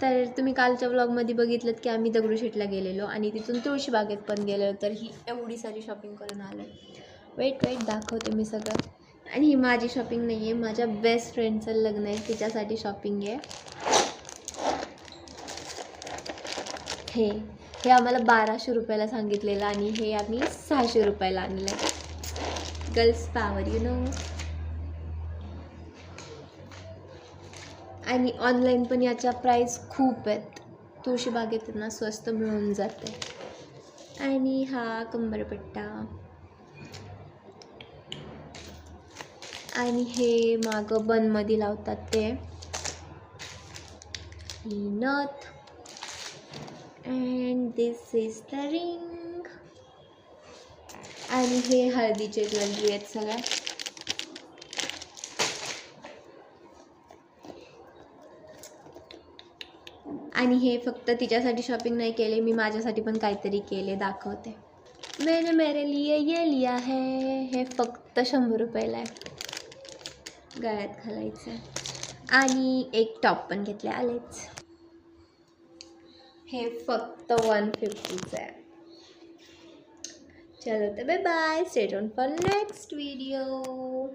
तर तुम्ही कालच्या व्लॉगमध्ये बघितलं की आम्ही दगडूशेठला गेलेलो आणि तिथून तुळशीबागेत पण गेलेलो. तर ही एवढी सारी शॉपिंग करून आलो. वेट दाखवते मी सगळं. आणि ही माझी शॉपिंग नाही आहे, माझ्या बेस्ट फ्रेंडचं लग्न आहे तिच्यासाठी शॉपिंग आहे. हे आम्हाला 1200 रुपयाला सांगितलेलं आणि हे आम्ही 600 रुपयाला आणलं. Girls power you know. आणि ऑनलाईन पण याच्या प्राईस खूप आहेत. तुळशीबागेत ना स्वस्त मिळून जाते. आणि हा कंबरपट्टा आणि हे मागं बनमध्ये लावतात ते नथ. And this is the ring. आणि हे हळदीचे ज्वेलरी आहेत सगळ्या. आणि हे फक्त तिच्यासाठी शॉपिंग नाही केले, मी माझ्यासाठी पण काहीतरी केले, दाखवते. मैंने मेरे लिए ये लिया है. हे फक्त 100 रुपयाला आहे, गळ्यात घालायचं. आणि एक टॉप पण घेतले आलेच. हे फक्त 150चं आहे. चलो तर bye bye. Stay tuned for next video.